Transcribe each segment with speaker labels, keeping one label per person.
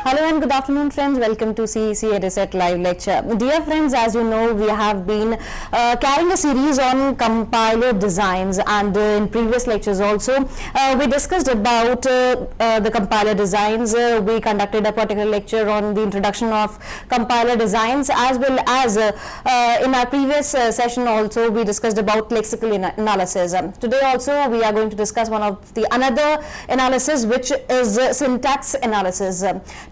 Speaker 1: Hello and good afternoon friends, welcome to CEC-UGC live lecture. Dear friends, as you know, we have been carrying a series on compiler designs, and in previous lectures also we discussed about the compiler designs. We conducted a particular lecture on the introduction of compiler designs, as well as in our previous session also we discussed about lexical analysis. Today also we are going to discuss one of the another analysis, which is syntax analysis.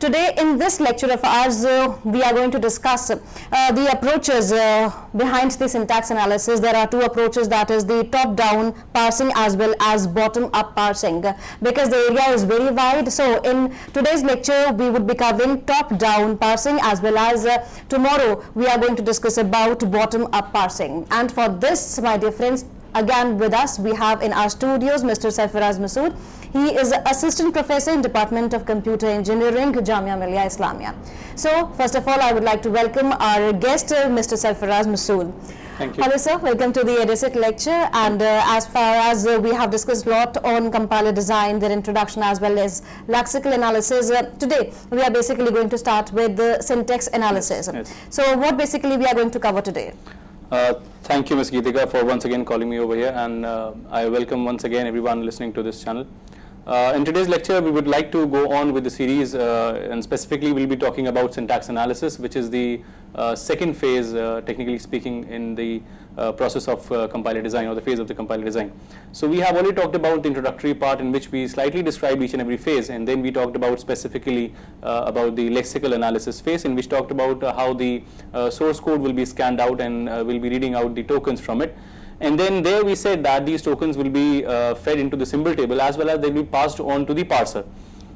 Speaker 1: Today in this lecture of ours, we are going to discuss the approaches behind the syntax analysis. There are two approaches, that is the top-down parsing as well as bottom-up parsing, because the area is very wide. So in today's lecture we would be covering top-down parsing, as well as tomorrow we are going to discuss about bottom-up parsing. And for this, my dear friends, again with us we have in our studios Mr. Sarfaraz Masood. He is Assistant Professor in Department of Computer Engineering, Jamia Millia Islamia. So, first of all, I would like to welcome our guest, Mr. Sarfaraz Masood.
Speaker 2: Thank you.
Speaker 1: Hello, sir. Welcome to the EDISEC lecture. And as far as we have discussed a lot on compiler design, their introduction, as well as lexical analysis, today we are basically going to start with the syntax analysis.
Speaker 2: Yes.
Speaker 1: So, what basically we are going to cover today?
Speaker 2: Thank you, Ms. Geetika, for once again calling me over here, and I welcome once again everyone listening to this channel. In today's lecture, we would like to go on with the series, and specifically we'll be talking about syntax analysis, which is the second phase, technically speaking, in the process of compiler design, or the phase of the compiler design. So we have already talked about the introductory part, in which we slightly described each and every phase, and then we talked about specifically about the lexical analysis phase, in which talked about how the source code will be scanned out, and we'll be reading out the tokens from it. And then there we said that these tokens will be fed into the symbol table, as well as they will be passed on to the parser.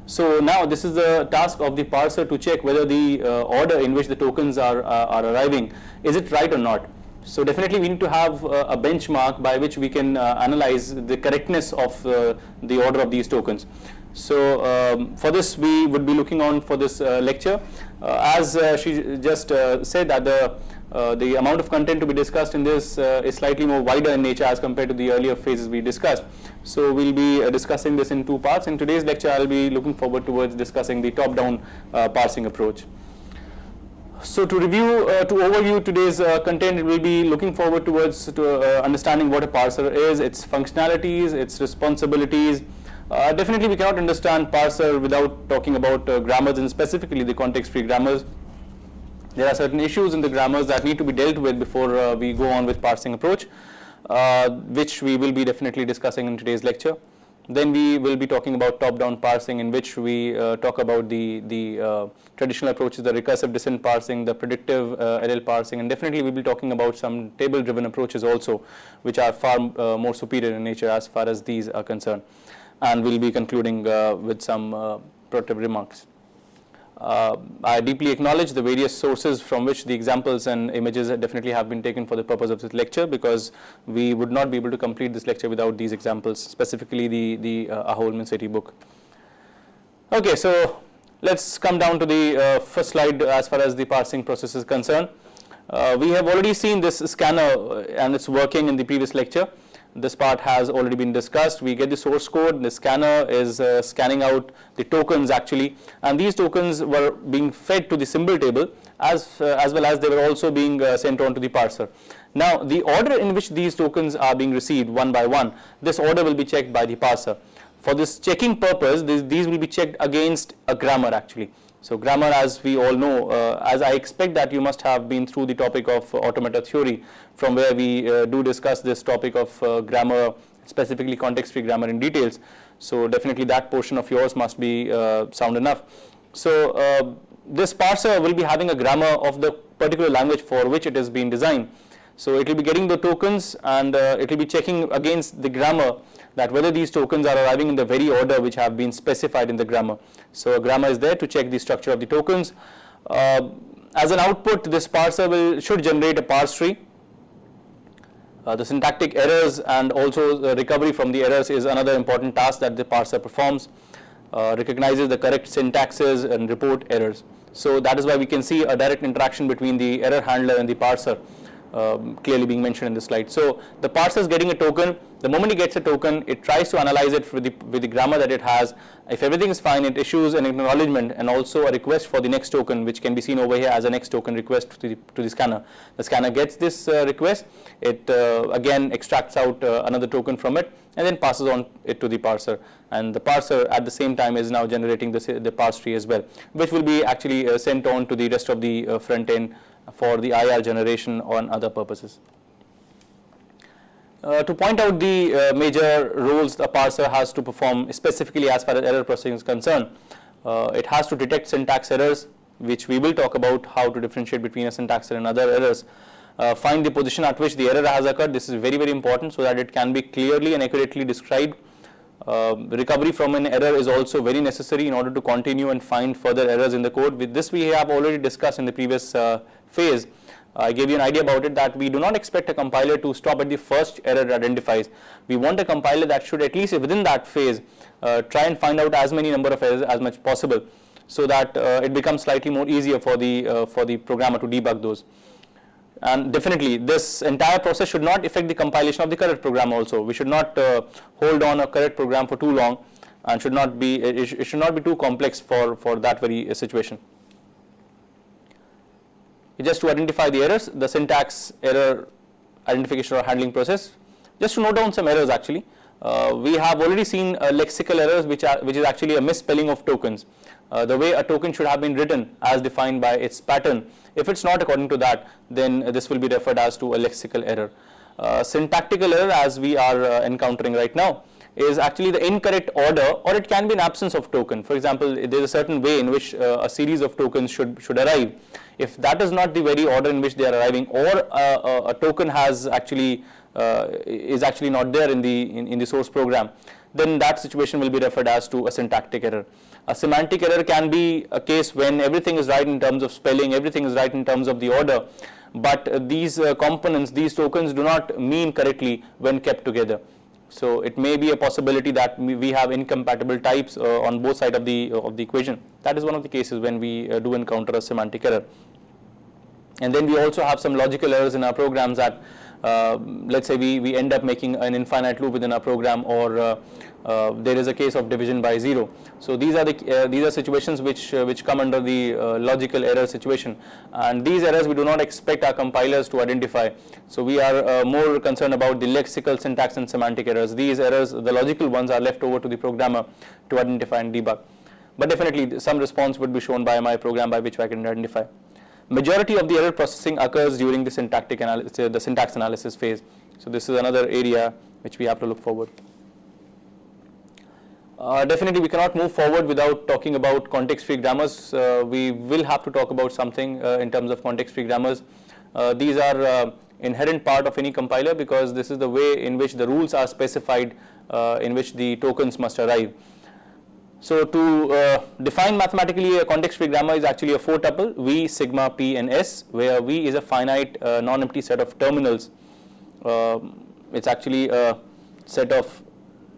Speaker 2: So now this is the task of the parser to check whether the order in which the tokens are arriving, is it right or not. So definitely we need to have a benchmark by which we can analyze the correctness of the order of these tokens. So for this we would be looking on for this lecture. As she just said, that the amount of content to be discussed in this is slightly more wider in nature as compared to the earlier phases we discussed. So we'll be discussing this in two parts. In today's lecture, I'll be looking forward towards discussing the top-down parsing approach. So to review, to overview today's content, we'll be looking forward towards understanding what a parser is, its functionalities, its responsibilities. Definitely we cannot understand parser without talking about grammars, and specifically the context-free grammars. There are certain issues in the grammars that need to be dealt with before we go on with parsing approach, which we will be definitely discussing in today's lecture. Then we will be talking about top-down parsing, in which we talk about the traditional approaches, the recursive descent parsing, the predictive LL parsing, and definitely we will be talking about some table-driven approaches also, which are far more superior in nature as far as these are concerned. And we'll be concluding with some productive remarks. I deeply acknowledge the various sources from which the examples and images definitely have been taken for the purpose of this lecture, because we would not be able to complete this lecture without these examples, specifically the Aholman City book. Okay, so let's come down to the first slide as far as the parsing process is concerned. We have already seen this scanner and its working in the previous lecture. This part has already been discussed. We get the source code, the scanner is scanning out the tokens actually, and these tokens were being fed to the symbol table, as well as they were also being sent on to the parser. Now the order in which these tokens are being received one by one, this order will be checked by the parser. For this checking purpose, these will be checked against a grammar actually. So grammar, as we all know, as I expect that you must have been through the topic of automata theory, from where we do discuss this topic of grammar, specifically context-free grammar in details. So definitely that portion of yours must be sound enough. So this parser will be having a grammar of the particular language for which it has been designed. So it will be getting the tokens, and it will be checking against the grammar that whether these tokens are arriving in the very order which have been specified in the grammar. So a grammar is there to check the structure of the tokens. As an output, this parser should generate a parse tree. The syntactic errors and also the recovery from the errors is another important task that the parser performs. Recognizes the correct syntaxes and report errors. So that is why we can see a direct interaction between the error handler and the parser clearly being mentioned in the slide. So the parser is getting a token. The moment it gets a token, it tries to analyze it with the grammar that it has. If everything is fine, it issues an acknowledgement and also a request for the next token, which can be seen over here as a next token request to the scanner. The scanner gets this request. It again extracts out another token from it and then passes on it to the parser. And the parser at the same time is now generating the parse tree as well, which will be actually sent on to the rest of the front end for the IR generation on other purposes. To point out the major roles the parser has to perform, specifically as far as error processing is concerned, it has to detect syntax errors, which we will talk about how to differentiate between a syntax error and other errors. Find the position at which the error has occurred. This is very, very important so that it can be clearly and accurately described. Recovery from an error is also very necessary in order to continue and find further errors in the code. With this we have already discussed in the previous phase. I gave you an idea about it that we do not expect a compiler to stop at the first error it identifies. We want a compiler that should, at least within that phase, try and find out as many number of errors as much possible, so that it becomes slightly more easier for the programmer to debug those. And definitely this entire process should not affect the compilation of the correct program also. We should not hold on a correct program for too long, and it should not be too complex for that very situation. Just to identify the errors, the syntax error identification or handling process. Just to note down some errors actually. We have already seen lexical errors which is actually a misspelling of tokens. The way a token should have been written as defined by its pattern. If it's not according to that, then this will be referred as to a lexical error. Syntactical error, as we are encountering right now, is actually the incorrect order, or it can be an absence of token. For example, there is a certain way in which a series of tokens should arrive. If that is not the very order in which they are arriving, or a token has actually is actually not there in the source program, then that situation will be referred as to a syntactic error. A semantic error can be a case when everything is right in terms of spelling, everything is right in terms of the order, but these components, these tokens do not mean correctly when kept together. So it may be a possibility that we have incompatible types on both sides of the equation. That is one of the cases when we do encounter a semantic error. And then we also have some logical errors in our programs that let's say we end up making an infinite loop within our program, or there is a case of division by 0. So these are situations which come under the logical error situation, and these errors we do not expect our compilers to identify. So we are more concerned about the lexical, syntax and semantic errors. These errors, the logical ones, are left over to the programmer to identify and debug. But definitely some response would be shown by my program by which I can identify. Majority of the error processing occurs during the syntactic analysis, the syntax analysis phase. So this is another area which we have to look forward. Definitely we cannot move forward without talking about context-free grammars. We will have to talk about something in terms of context-free grammars. These are inherent part of any compiler, because this is the way in which the rules are specified in which the tokens must arrive. So to define mathematically a context-free grammar is actually a 4-tuple, V, sigma, P and S, where V is a finite non-empty set of terminals. It's actually a set of,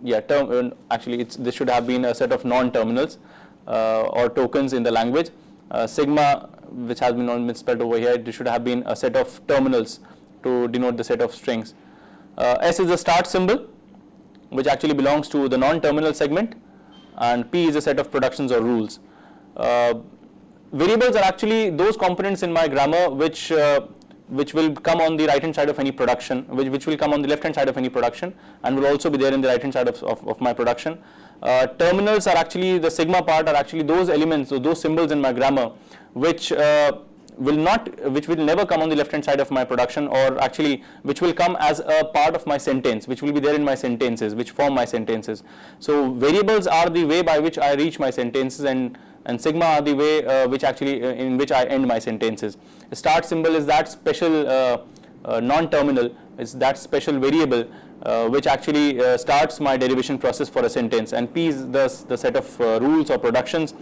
Speaker 2: this should have been a set of non-terminals or tokens in the language. Sigma, which has been misspelled over here, it should have been a set of terminals to denote the set of strings. S is the start symbol, which actually belongs to the non-terminal segment, and P is a set of productions or rules. Variables are actually those components in my grammar which will come on the right hand side of any production, which will come on the left hand side of any production, and will also be there in the right hand side of my production. Terminals are actually, the sigma part are actually those elements, or those symbols in my grammar which will never come on the left hand side of my production, or actually which will come as a part of my sentence, which will be there in my sentences, which form my sentences. So variables are the way by which I reach my sentences, and sigma are the way in which I end my sentences. The start symbol is that special non-terminal, is that special variable which actually starts my derivation process for a sentence, and P is the set of rules or productions.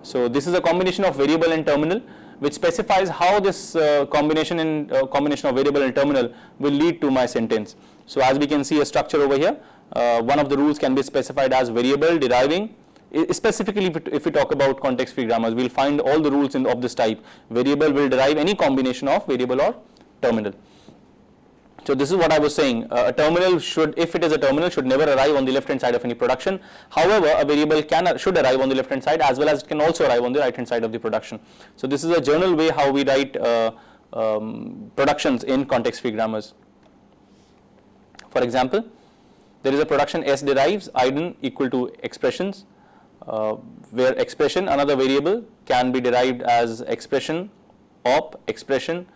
Speaker 2: So this is a combination of variable and terminal. which specifies how this combination of variable and terminal will lead to my sentence. So as we can see a structure over here, one of the rules can be specified as variable deriving. Specifically, if we talk about context-free grammars, we'll find all the rules of this type. Variable will derive any combination of variable or terminal. So this is what I was saying. A terminal should, if it is a terminal, should never arrive on the left-hand side of any production. However, a variable should arrive on the left-hand side, as well as it can also arrive on the right-hand side of the production. So this is a general way how we write productions in context-free grammars. For example, there is a production S derives idem equal to expressions, where expression, another variable, can be derived as expression, op, expression.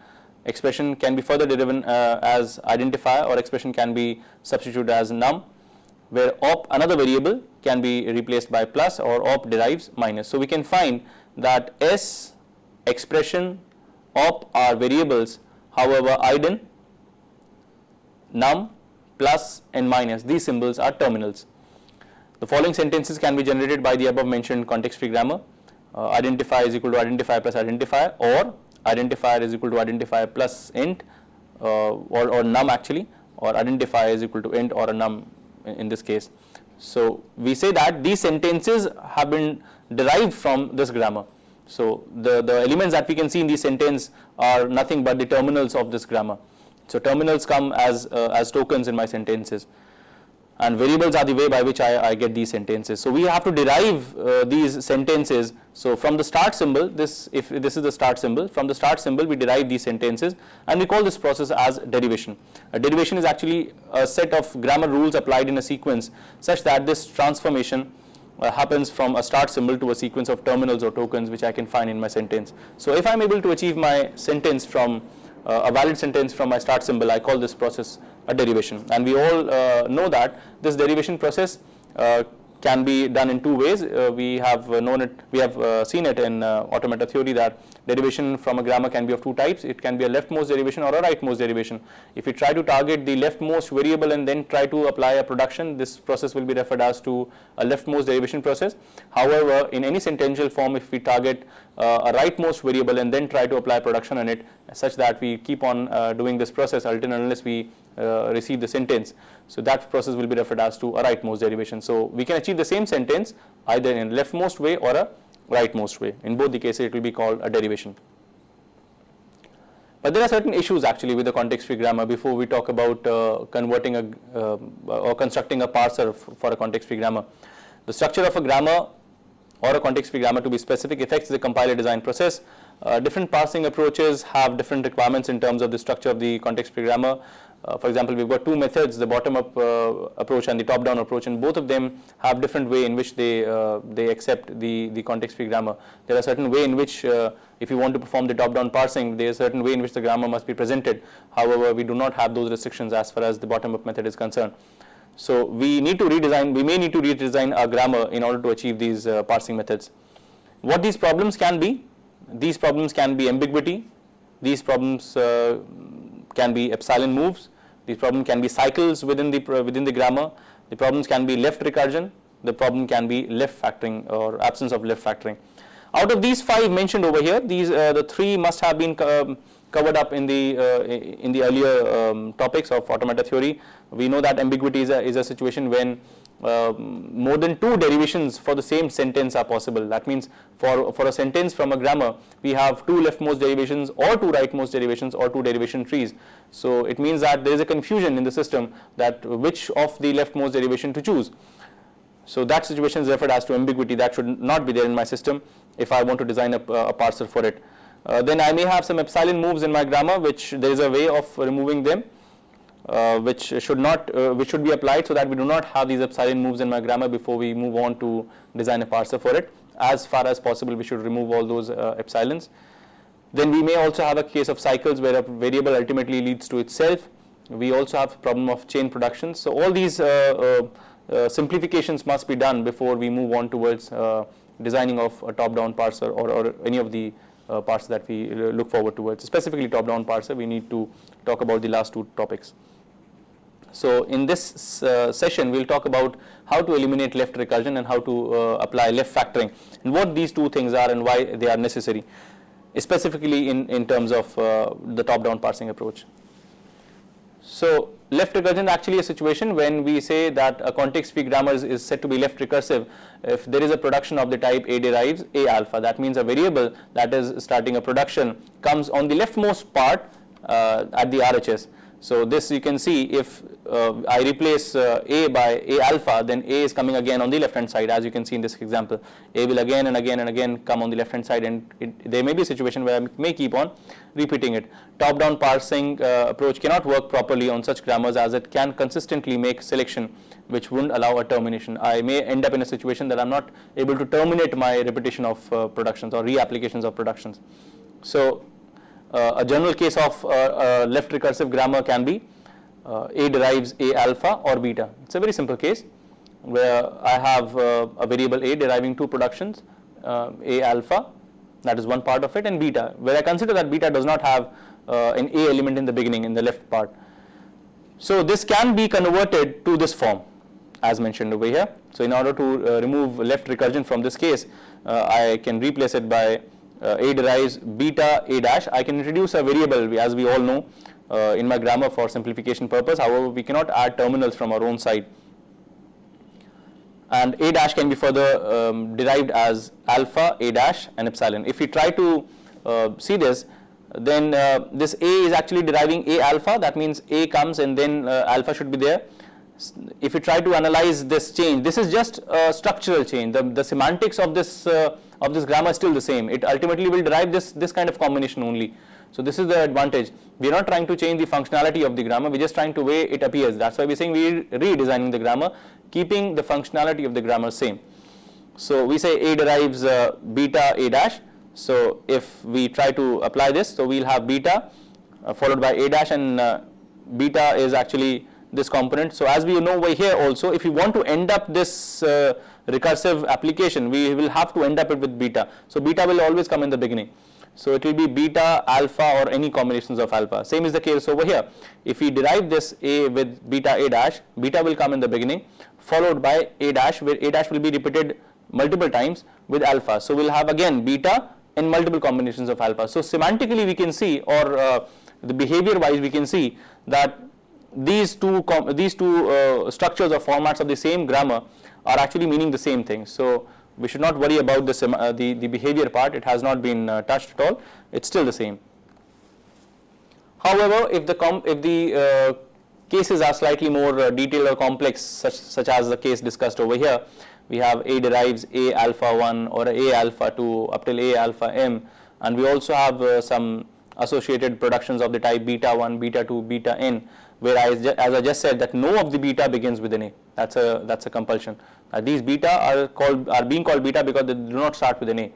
Speaker 2: Expression can be further derived as identifier, or expression can be substituted as num, where op, another variable, can be replaced by plus, or op derives minus. So we can find that S, expression, op are variables. However, idem, num, plus and minus, these symbols are terminals. The following sentences can be generated by the above mentioned context-free grammar. Identifier is equal to identifier plus identifier, or identifier is equal to identifier plus int, or num actually, or identifier is equal to int or a num in this case. So we say that these sentences have been derived from this grammar. So the elements that we can see in this sentence are nothing but the terminals of this grammar. So terminals come as tokens in my sentences, and variables are the way by which I get these sentences. So we have to derive these sentences. So from the start symbol, if this is the start symbol, from the start symbol we derive these sentences, and we call this process as derivation. A derivation is actually a set of grammar rules applied in a sequence such that this transformation happens from a start symbol to a sequence of terminals or tokens which I can find in my sentence. So if I am able to achieve my sentence from a valid sentence from my start symbol, I call this process a derivation. And we all know that this derivation process can be done in two ways. We have seen it in automata theory that derivation from a grammar can be of two types. It can be a leftmost derivation or a rightmost derivation. If we try to target the leftmost variable and then try to apply a production, this process will be referred as to a leftmost derivation process. However, in any sentential form, if we target a rightmost variable and then try to apply production on it, such that we keep on doing this process unless we receive the sentence, so that process will be referred as to a rightmost derivation. So we can achieve the same sentence either in leftmost way or a rightmost way. In both the cases it will be called a derivation. But there are certain issues actually with the context-free grammar before we talk about converting or constructing a parser for a context-free grammar. The structure of a grammar or a context-free grammar, to be specific, affects the compiler design process. Different parsing approaches have different requirements in terms of the structure of the context-free grammar. For example, we've got two methods, the bottom-up approach and the top-down approach, and both of them have different way in which they accept the context-free grammar. There are certain way in which, if you want to perform the top-down parsing, there is a certain way in which the grammar must be presented. However, we do not have those restrictions as far as the bottom-up method is concerned. So we may need to redesign our grammar in order to achieve these parsing methods. What these problems can be? These problems can be ambiguity. These problems can be epsilon moves. These problems can be cycles within the grammar. The problems can be left recursion. The problem can be left factoring or absence of left factoring. Out of these five mentioned over here, the three must have been covered up in the earlier topics of automata theory. We know that ambiguity is a situation when more than two derivations for the same sentence are possible. That means for a sentence from a grammar, we have two leftmost derivations or two rightmost derivations or two derivation trees. So it means that there is a confusion in the system that which of the leftmost derivation to choose. So that situation is referred as to ambiguity. That should not be there in my system if I want to design a parser for it. Then I may have some epsilon moves in my grammar, which there is a way of removing them, which should be applied so that we do not have these epsilon moves in my grammar before we move on to design a parser for it. As far as possible, we should remove all those epsilons. Then we may also have a case of cycles where a variable ultimately leads to itself. We also have a problem of chain production. So all these simplifications must be done before we move on towards designing of a top-down parser or any of the parser that we look forward towards. Specifically top-down parser, we need to talk about the last two topics. So in this session, we'll talk about how to eliminate left recursion and how to apply left factoring, and what these two things are and why they are necessary. specifically in terms of the top-down parsing approach. So left recursion is actually a situation when we say that a context-free grammar is said to be left recursive if there is a production of the type A derives A alpha. That means a variable that is starting a production comes on the leftmost part at the RHS. So this you can see, if I replace A by A alpha, then A is coming again on the left hand side, as you can see in this example. A will again and again and again come on the left hand side, and there may be a situation where I may keep on repeating it. Top down parsing approach cannot work properly on such grammars, as it can consistently make selection which wouldn't allow a termination. I may end up in a situation that I'm not able to terminate my repetition of productions or reapplications of productions. So a general case of left recursive grammar can be A derives A alpha or beta. It's a very simple case where I have a variable A deriving two productions, A alpha, that is one part of it, and beta, where I consider that beta does not have an A element in the beginning, in the left part. So this can be converted to this form as mentioned over here. So in order to remove left recursion from this case, I can replace it by A derives beta A dash. I can introduce a variable, as we all know, in my grammar for simplification purpose. However, we cannot add terminals from our own side. And A dash can be further derived as alpha, A dash, and epsilon. If we try to see this, then this A is actually deriving A alpha. That means A comes and then alpha should be there. If you try to analyze this change, this is just a structural change. The semantics of this grammar is still the same. It ultimately will derive this kind of combination only. So this is the advantage. We are not trying to change the functionality of the grammar. We're just trying to way it appears. That's why we're saying we're redesigning the grammar, keeping the functionality of the grammar same. So we say A derives beta A dash. So if we try to apply this, so we'll have beta followed by A dash, and beta is actually this component. So as we know over here also, if you want to end up this recursive application, we will have to end up it with beta. So beta will always come in the beginning. So it will be beta, alpha, or any combinations of alpha. Same is the case over here. If we derive this A with beta A dash, beta will come in the beginning, followed by A dash, where A dash will be repeated multiple times with alpha. So we'll have again beta and multiple combinations of alpha. So semantically we can see, or the behavior wise we can see, that these two structures or formats of the same grammar are actually meaning the same thing. So we should not worry about the behavior part. It has not been touched at all. It's still the same. However, if the cases are slightly more detailed or complex, such as the case discussed over here, we have A derives A alpha 1 or A alpha 2 up till A alpha m, and we also have some associated productions of the type beta 1, beta 2, beta n, where as I just said, that no of the beta begins with an A. That's a compulsion. These beta are being called beta because they do not start with an A.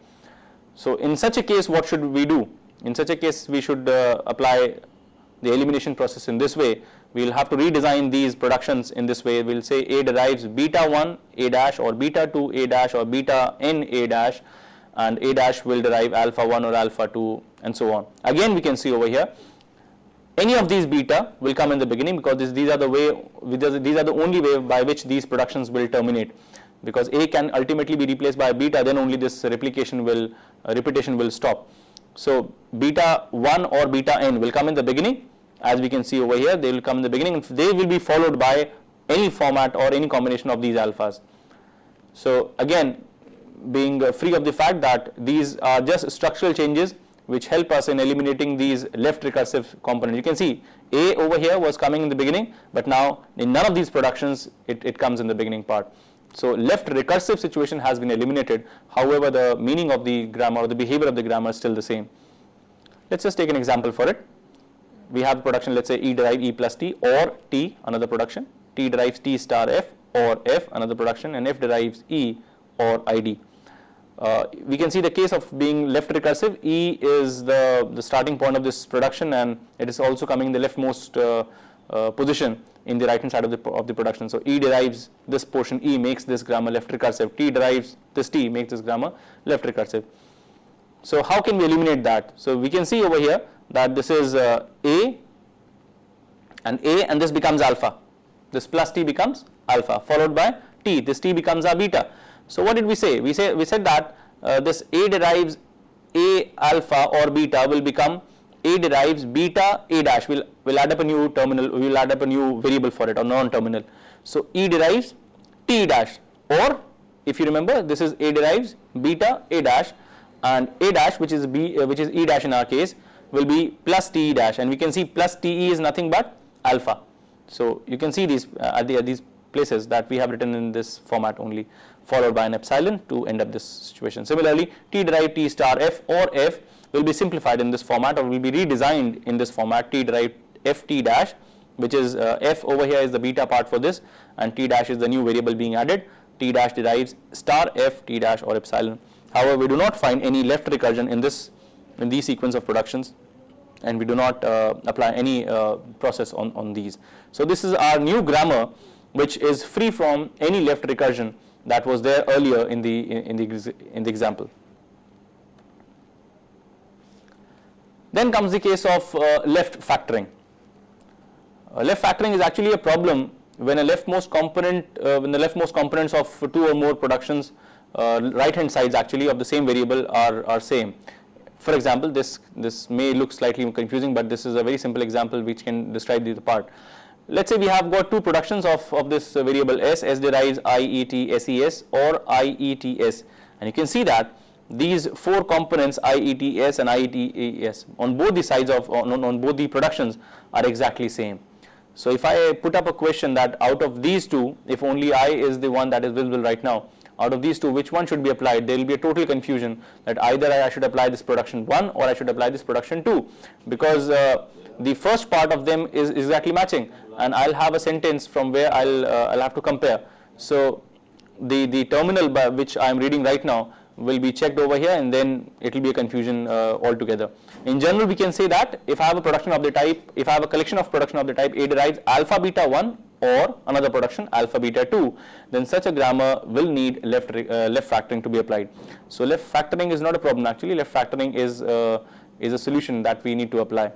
Speaker 2: So in such a case, what should we do? In such a case, we should apply the elimination process in this way. We'll have to redesign these productions in this way. We'll say A derives beta 1 A dash, or beta 2 A dash, or beta n A dash, and A dash will derive alpha 1 or alpha 2, and so on. Again, we can see over here, any of these beta will come in the beginning, because these are the only way by which these productions will terminate. Because A can ultimately be replaced by beta, then only this repetition will stop. So beta 1 or beta n will come in the beginning. As we can see over here, they will come in the beginning, and they will be followed by any format or any combination of these alphas. So again, being free of the fact that these are just structural changes which help us in eliminating these left recursive components. You can see A over here was coming in the beginning, but now in none of these productions it comes in the beginning part. So left recursive situation has been eliminated. However, the meaning of the grammar or the behavior of the grammar is still the same. Let's just take an example for it. We have production, let's say E derive E plus T, or T, another production. T derives T star F, or F, another production, and F derives E or ID. We can see the case of being left recursive. E is the starting point of this production, and it is also coming in the leftmost position in the right hand side of the production. So E derives this portion E, makes this grammar left recursive. T derives this T, makes this grammar left recursive. So how can we eliminate that? So we can see over here that this is A, and this becomes alpha. This plus T becomes alpha, followed by T. This T becomes our beta. So what did we say? We said that this A derives A alpha or beta will become A derives beta A dash. We'll add up a new terminal, we'll add up a new variable for it, or non-terminal. So E derives T dash, or if you remember, this is A derives beta A dash, and A dash, which is E dash in our case, will be plus TE dash, and we can see plus TE is nothing but alpha. So you can see these at these places that we have written in this format only, followed by an epsilon to end up this situation. Similarly, T derived T star F or F will be simplified in this format, or will be redesigned in this format. T derived F T dash, which is F over here is the beta part for this, and T dash is the new variable being added. T dash derives star F T dash or epsilon. However, we do not find any left recursion in these sequence of productions, and we do not apply any process on these. So this is our new grammar, which is free from any left recursion that was there earlier in the example. Then comes the case of left factoring. Left factoring is actually a problem when the leftmost components of two or more productions, right hand sides actually of the same variable are same. For example, this may look slightly confusing, but this is a very simple example which can describe the part. Let's say we have got two productions of this variable s derives IET SES or IETS, and you can see that these four components IETS and IETS on both the sides of on both the productions are exactly same. So if I put up a question that out of these two, if only I is the one that is visible right now, out of these two, which one should be applied, there will be a total confusion that either I should apply this production 1 or I should apply this production 2, because the first part of them is exactly matching, and I'll have a sentence from where I'll have to compare. So the terminal by which I am reading right now will be checked over here, and then it will be a confusion altogether. In general, we can say that if I have a production of the type, if I have a collection of production of the type A derives alpha beta 1 or another production alpha beta 2, then such a grammar will need left factoring to be applied. So left factoring is not a problem actually. Left factoring is a solution that we need to apply.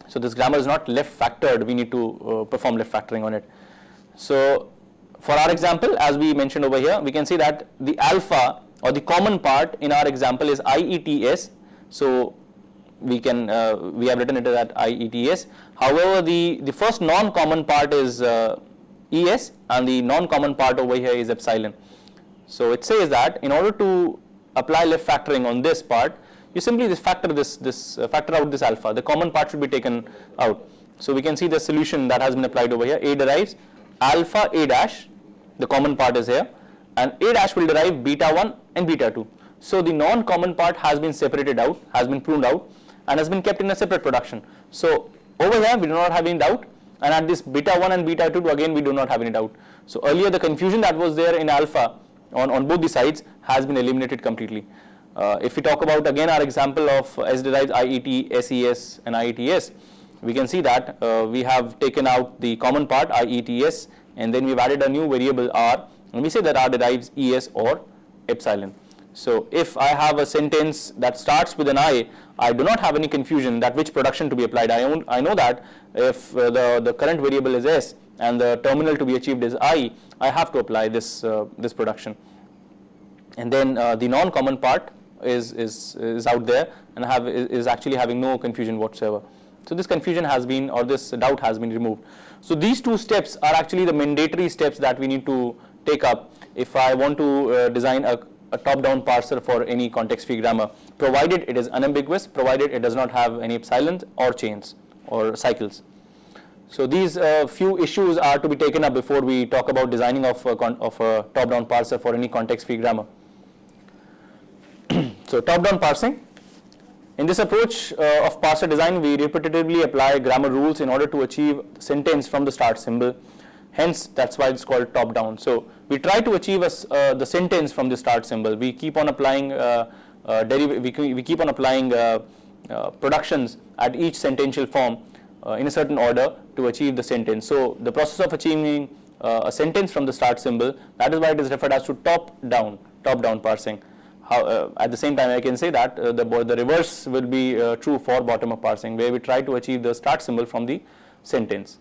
Speaker 2: So this grammar is not left factored, we need to perform left factoring on it. So for our example, as we mentioned over here, we can see that the alpha or the common part in our example is IETS. So we have written it as IETS. However, the first non-common part is ES, and the non-common part over here is epsilon. So it says that in order to apply left factoring on this part, you simply factor out this alpha. The common part should be taken out. So we can see the solution that has been applied over here. A derives alpha A dash, the common part is here, and A dash will derive beta 1 and beta 2. So the non-common part has been separated out, has been pruned out, and has been kept in a separate production. So over here we do not have any doubt, and at this beta 1 and beta 2 again we do not have any doubt. So earlier the confusion that was there in alpha on both the sides has been eliminated completely. If we talk about again our example of S derives IET, SES and IETS, we can see that we have taken out the common part IETS, and then we've added a new variable R, and we say that R derives ES or epsilon. So if I have a sentence that starts with an I do not have any confusion that which production to be applied. I know that if the current variable is S and the terminal to be achieved is I have to apply this production. And then the non-common part is out there and is actually having no confusion whatsoever. So this confusion has been, or this doubt has been removed. So these two steps are actually the mandatory steps that we need to take up if I want to design a top-down parser for any context-free grammar, provided it is unambiguous, provided it does not have any epsilons or chains or cycles. So these few issues are to be taken up before we talk about designing of a top-down parser for any context-free grammar. So top-down parsing. In this approach of parser design, we repetitively apply grammar rules in order to achieve sentence from the start symbol. Hence, that's why it's called top-down. So we try to achieve the sentence from the start symbol. We keep on applying productions at each sentential form in a certain order to achieve the sentence. So the process of achieving a sentence from the start symbol, that is why it is referred as to top-down parsing. At the same time, I can say that the reverse will be true for bottom-up parsing, where we try to achieve the start symbol from the sentence.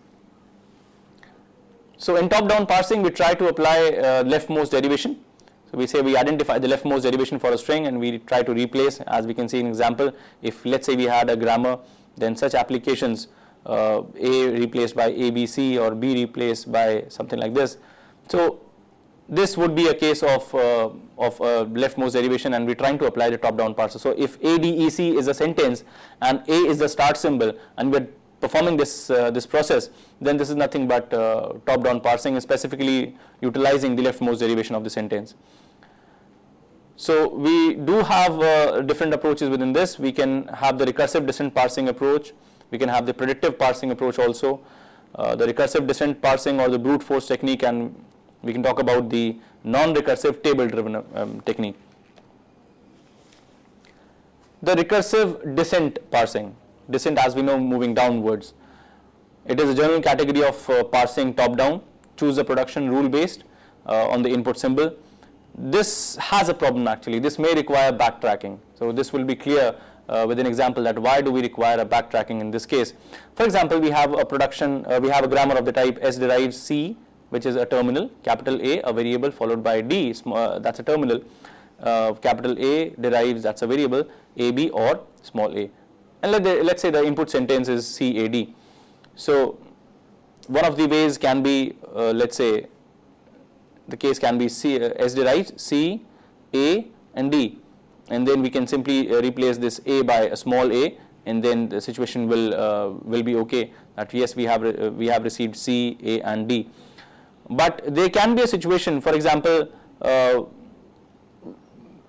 Speaker 2: So in top-down parsing, we try to apply leftmost derivation. So we say we identify the leftmost derivation for a string and we try to replace, as we can see in example, if let's say we had a grammar, then such applications, A replaced by ABC or B replaced by something like this. So this would be a case of leftmost derivation, and we're trying to apply the top-down parser. So if ADEC is a sentence and A is the start symbol, and we're performing this process, then this is nothing but top-down parsing, and specifically utilizing the leftmost derivation of the sentence. So we do have different approaches within this. We can have the recursive descent parsing approach. We can have the predictive parsing approach also. The recursive descent parsing or the brute force technique, and we can talk about the non-recursive table-driven technique. The recursive descent parsing. Descent, as we know, moving downwards. It is a general category of parsing top-down. Choose a production rule based on the input symbol. This has a problem actually. This may require backtracking. So this will be clear with an example that why do we require a backtracking in this case. For example, we have a production, we have a grammar of the type S derives C, which is a terminal, capital A variable followed by D, that's a terminal, capital A derives, that's a variable, AB or small a. And let's say the input sentence is CAD. So one of the ways can be, let's say, the case can be S derives C, A and D, and then we can simply replace this A by a small a, and then the situation will be okay, that yes, we have received C, A and D. But there can be a situation, for example,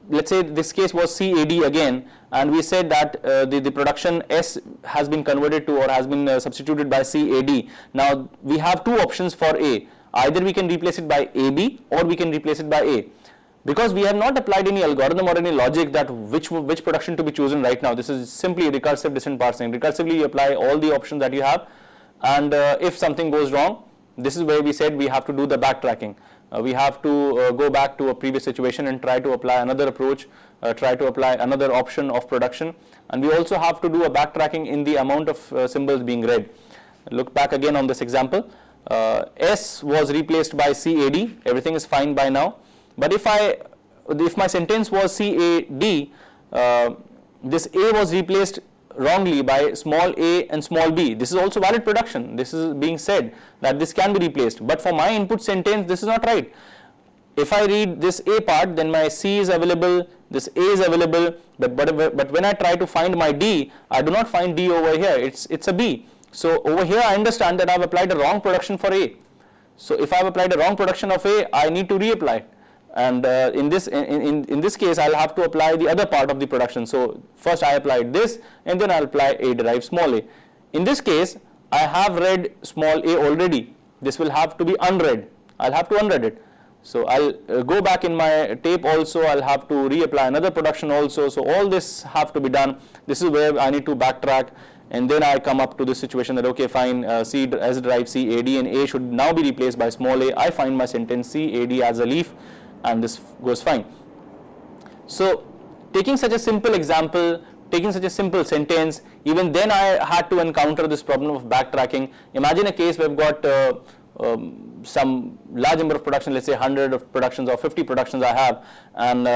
Speaker 2: let's say this case was CAD again, and we said that the production S has been converted to or has been substituted by CAD. Now we have two options for A. Either we can replace it by AB or we can replace it by A. Because we have not applied any algorithm or any logic that which production to be chosen right now. This is simply recursive descent parsing. Recursively you apply all the options that you have, and if something goes wrong, this is where we said we have to do the backtracking. We have to go back to a previous situation and try to apply another approach, try to apply another option of production, and we also have to do a backtracking in the amount of symbols being read. Look back again on this example. S was replaced by CAD, everything is fine by now. But if my sentence was CAD, this A was replaced wrongly by small a and small b. This is also valid production. This is being said that this can be replaced. But for my input sentence, this is not right. If I read this A part, then my C is available, this A is available, but when I try to find my D, I do not find D over here. It's a B. So over here I understand that I have applied a wrong production for A. So if I have applied a wrong production of A, I need to reapply it. And in this case, I'll have to apply the other part of the production. So first I applied this, and then I'll apply A derived small a. In this case, I have read small a already. This will have to be unread. I'll have to unread it. So I'll go back in my tape also. I'll have to reapply another production also. So all this have to be done. This is where I need to backtrack, and then I come up to this situation that okay, fine, C as derived C A D, and A should now be replaced by small a. I find my sentence C A D as a leaf, and this goes fine. So taking such a simple example, taking such a simple sentence, even then I had to encounter this problem of backtracking. Imagine a case where we've got some large number of productions, let's say 100 of productions or 50 productions I have, and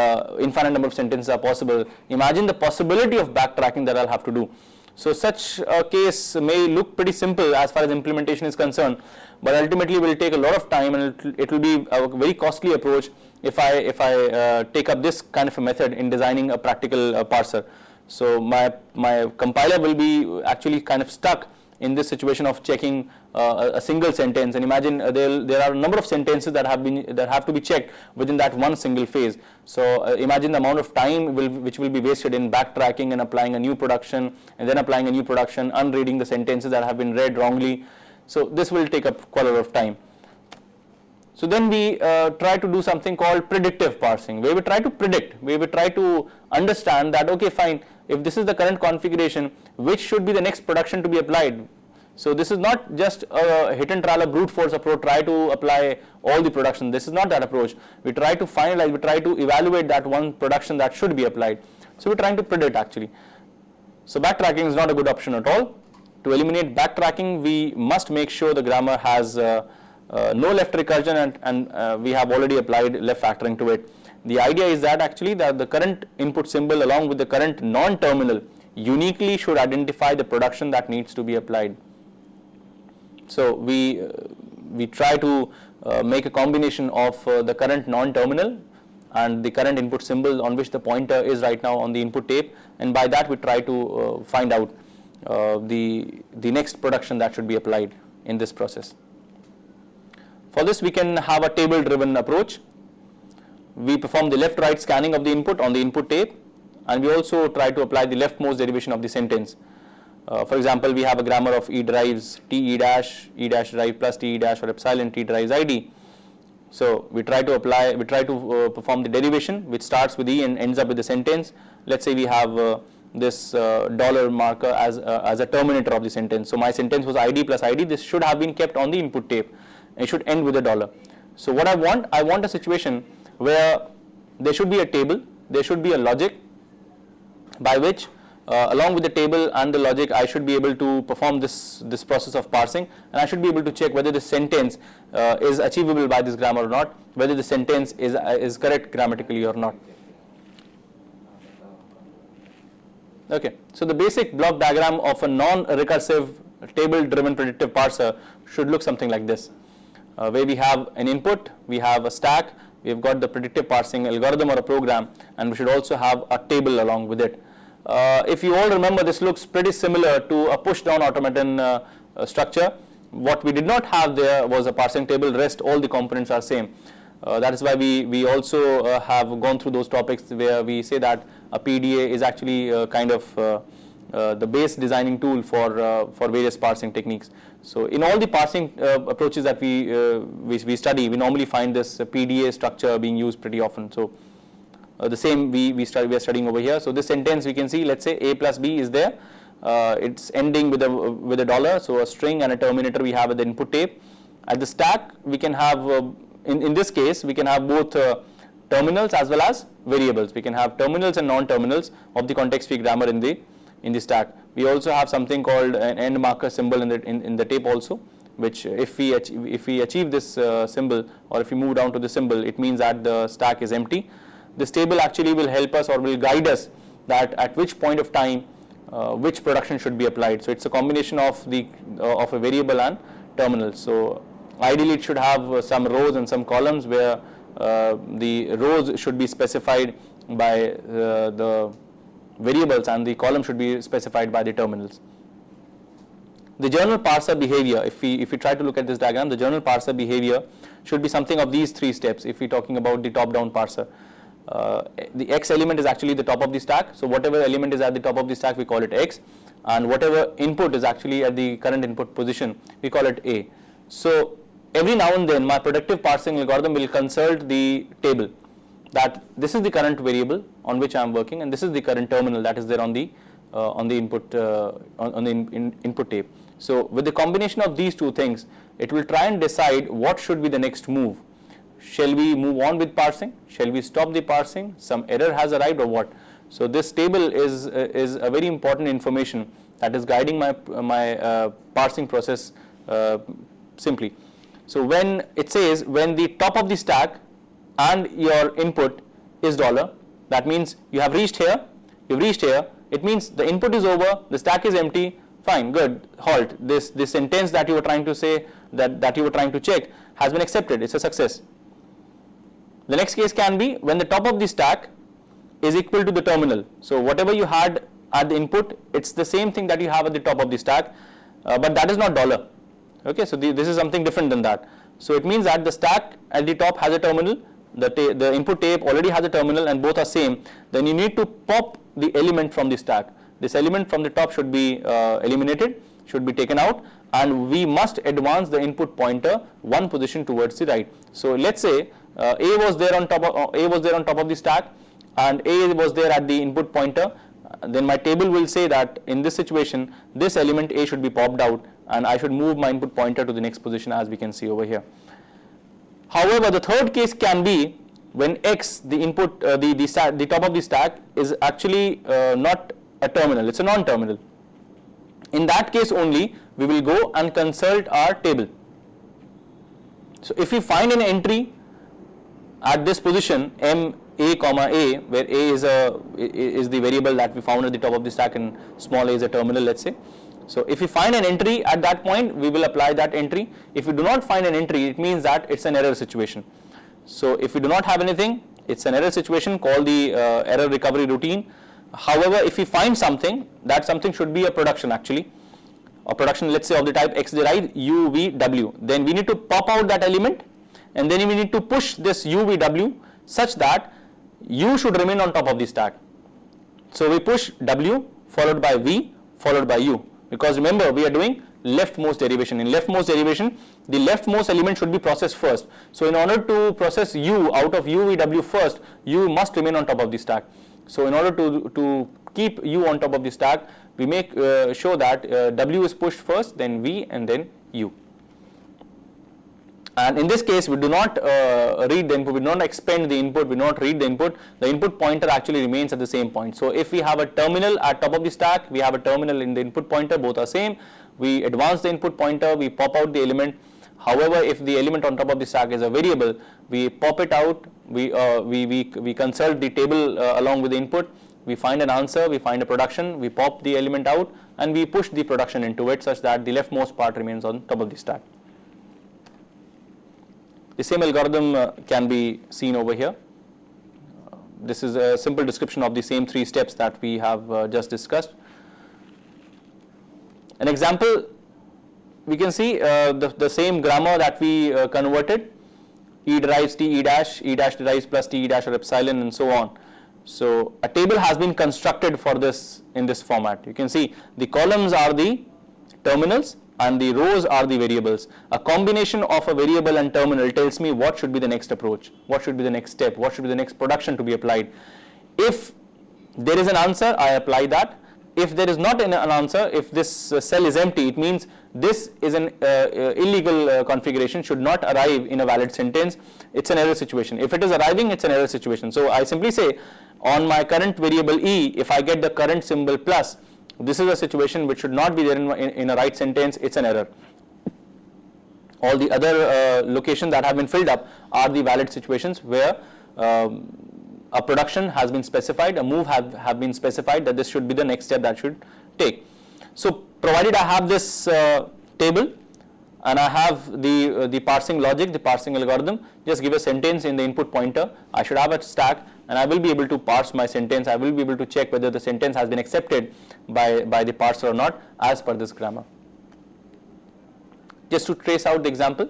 Speaker 2: infinite number of sentences are possible. Imagine the possibility of backtracking that I'll have to do. So such a case may look pretty simple as far as implementation is concerned, but ultimately will take a lot of time, and it will be a very costly approach if I take up this kind of a method in designing a practical parser. So my compiler will be actually kind of stuck in this situation of checking a single sentence, and imagine there are a number of sentences that have to be checked within that one single phase. So imagine the amount of time which will be wasted in backtracking and applying a new production, and then applying a new production, unreading the sentences that have been read wrongly. So this will take up quite a lot of time. So then we try to do something called predictive parsing, where we try to predict, where we try to understand that okay, fine, if this is the current configuration, which should be the next production to be applied. So this is not just a hit and trial, a brute force approach, try to apply all the production. This is not that approach. We try to finalize, we try to evaluate that one production that should be applied. So we're trying to predict actually. So backtracking is not a good option at all. To eliminate backtracking, we must make sure the grammar has no left recursion, and we have already applied left factoring to it. The idea is that actually that the current input symbol along with the current non-terminal uniquely should identify the production that needs to be applied. So we try to make a combination of the current non-terminal and the current input symbol on which the pointer is right now on the input tape, and by that we try to find out the next production that should be applied in this process. For this we can have a table driven approach. We perform the left right scanning of the input on the input tape, and we also try to apply the leftmost derivation of the sentence. For example, we have a grammar of E derives T E dash derive plus T E dash or epsilon T derives ID. So we try to perform the derivation which starts with E and ends up with the sentence. Let's say we have this dollar marker as a terminator of the sentence. So my sentence was ID plus ID. This should have been kept on the input tape. It should end with a dollar. So what I want a situation where there should be a table, there should be a logic by which along with the table and the logic I should be able to perform this process of parsing, and I should be able to check whether the sentence is achievable by this grammar or not, whether the sentence is correct grammatically or not. Okay, so the basic block diagram of a non-recursive table driven predictive parser should look something like this, where we have an input, we have a stack, we've got the predictive parsing algorithm or a program, and we should also have a table along with it. If you all remember, this looks pretty similar to a push down automaton structure. What we did not have there was a parsing table. Rest all the components are same. That is why we also have gone through those topics where we say that a PDA is actually kind of the base designing tool for various parsing techniques. So in all the parsing approaches that we study, we normally find this PDA structure being used pretty often. So the same we are studying over here. So this sentence we can see, let's say A plus B is there. It's ending with a dollar. So a string and a terminator we have at the input tape. At the stack we can have in this case we can have both terminals as well as variables. We can have terminals and non-terminals of the context free grammar in the stack. We also have something called an end marker symbol in the tape also, which if we achieve this symbol, or if we move down to the symbol, it means that the stack is empty. This table actually will help us or will guide us that at which point of time which production should be applied. So it's a combination of a variable and terminal. So ideally it should have some rows and some columns where the rows should be specified by the variables and the column should be specified by the terminals. The journal parser behavior, if we try to look at this diagram, the journal parser behavior should be something of these three steps if we're talking about the top down parser. The X element is actually the top of the stack, so whatever element is at the top of the stack we call it X, and whatever input is actually at the current input position we call it A. So every now and then my predictive parsing algorithm will consult the table that this is the current variable on which I am working and this is the current terminal that is there on the input input tape. So with the combination of these two things, it will try and decide what should be the next move. Shall we move on with parsing? Shall we stop the parsing? Some error has arrived or what? So this table is a very important information that is guiding my parsing process simply. So when it says when the top of the stack and your input is dollar, that means you have reached here, you've reached here, it means the input is over, the stack is empty, fine, good, halt. This sentence that you were trying to say, that you were trying to check has been accepted, it's a success. The next case can be when the top of the stack is equal to the terminal. So whatever you had at the input, it's the same thing that you have at the top of the stack, but that is not dollar. Okay, so this is something different than that. So it means that the stack at the top has a terminal, the input tape already has a terminal and both are same. Then you need to pop the element from the stack. This element from the top should be eliminated, should be taken out, and we must advance the input pointer one position towards the right. So let's say A was there on top of the stack and A was there at the input pointer. Then my table will say that in this situation this element A should be popped out and I should move my input pointer to the next position, as we can see over here. However, the third case can be when X, the input, the top of the stack is actually not a terminal, it's a non-terminal. In that case only we will go and consult our table. So if we find an entry at this position m a comma a, where a is the variable that we found at the top of the stack and small a is a terminal, let's say. So if we find an entry at that point, we will apply that entry. If we do not find an entry, it means that it's an error situation. So if we do not have anything, it's an error situation, call the error recovery routine. However, if we find something, that something should be a production actually, a production, let's say of the type x derived u, v, w. Then we need to pop out that element, and then we need to push this u, v, w such that u should remain on top of the stack. So we push w followed by v followed by u, because remember we are doing leftmost derivation. In leftmost derivation, the leftmost element should be processed first. So in order to process u out of u, v, w first, u must remain on top of the stack. So in order to keep u on top of the stack, we make sure that w is pushed first, then v, and then u. And in this case, we do not read the input, we do not expend the input, we do not read the input pointer actually remains at the same point. So if we have a terminal at top of the stack, we have a terminal in the input pointer, both are same. We advance the input pointer, we pop out the element. However, if the element on top of the stack is a variable, we pop it out, we consult the table along with the input, we find an answer, we find a production, we pop the element out, and we push the production into it such that the leftmost part remains on top of the stack. The same algorithm can be seen over here. This is a simple description of the same 3 steps that we have just discussed. An example, we can see the same grammar that we converted. E derives t e dash derives plus t e dash or epsilon, and so on. So a table has been constructed for this in this format. You can see the columns are the terminals and the rows are the variables. A combination of a variable and terminal tells me what should be the next approach, what should be the next step, what should be the next production to be applied. If there is an answer, I apply that. If there is not an answer, if this cell is empty, it means this is an illegal configuration, should not arrive in a valid sentence. It's an error situation. If it is arriving, it's an error situation. So I simply say on my current variable e, if I get the current symbol plus, this is a situation which should not be there in a right sentence, it's an error. All the other locations that have been filled up are the valid situations where a production has been specified, a move have been specified that this should be the next step that should take. So provided I have this table and I have the parsing logic, the parsing algorithm, just give a sentence in the input pointer, I should have a stack and I will be able to parse my sentence, I will be able to check whether the sentence has been accepted by the parser or not as per this grammar. Just to trace out the example,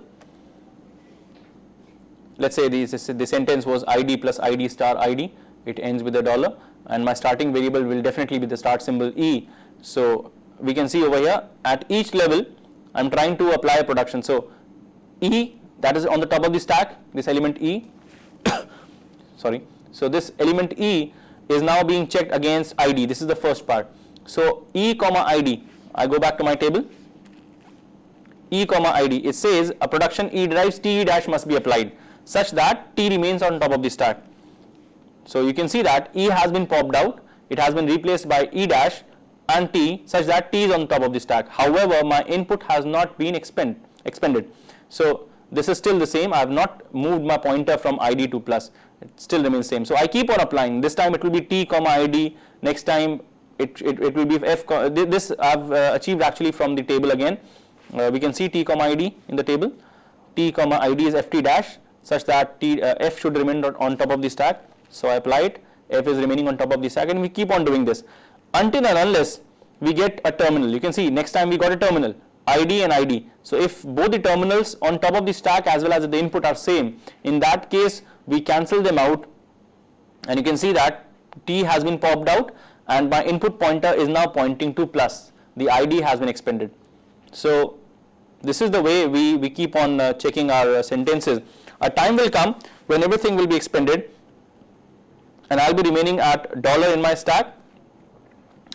Speaker 2: let's say the sentence was id plus id star id, it ends with a $, and my starting variable will definitely be the start symbol e. So we can see over here at each level I'm trying to apply a production. So e, that is on the top of the stack, this element e sorry, so this element e is now being checked against id, this is the first part. So e comma id, I go back to my table, e comma id, it says a production e derives t e dash must be applied such that t remains on top of the stack. So you can see that e has been popped out, it has been replaced by e dash and t such that t is on top of the stack. However, my input has not been expended. So this is still the same, I have not moved my pointer from id to plus, it still remains same. So I keep on applying, this time it will be t comma id, next time it will be f, this I have achieved actually from the table again. We can see t comma id in the table, t comma id is ft dash such that f should remain on top of the stack. So I apply it, f is remaining on top of the stack, and we keep on doing this until and unless we get a terminal. You can see next time we got a terminal, id and id. So if both the terminals on top of the stack as well as the input are same, in that case we cancel them out, and you can see that t has been popped out and my input pointer is now pointing to plus, the id has been expended. So this is the way we keep on checking our sentences. A time will come when everything will be expended and I'll be remaining at $ in my stack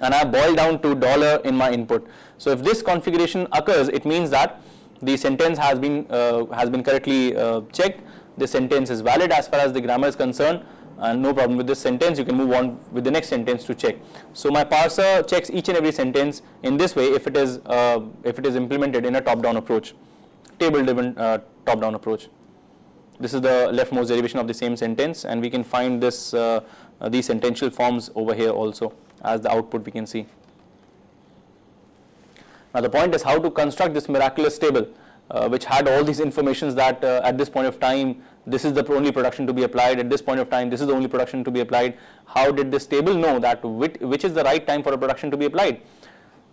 Speaker 2: and I boil down to $ in my input. So if this configuration occurs, it means that the sentence has been correctly checked. The sentence is valid as far as the grammar is concerned, and no problem with this sentence. You can move on with the next sentence to check. So my parser checks each and every sentence in this way if it is implemented in a top-down approach. table-driven top-down approach. This is the leftmost derivation of the same sentence, and we can find this these sentential forms over here also as the output we can see. Now the point is how to construct this miraculous table which had all these informations that at this point of time this is the only production to be applied, at this point of time this is the only production to be applied. How did this table know that which is the right time for a production to be applied?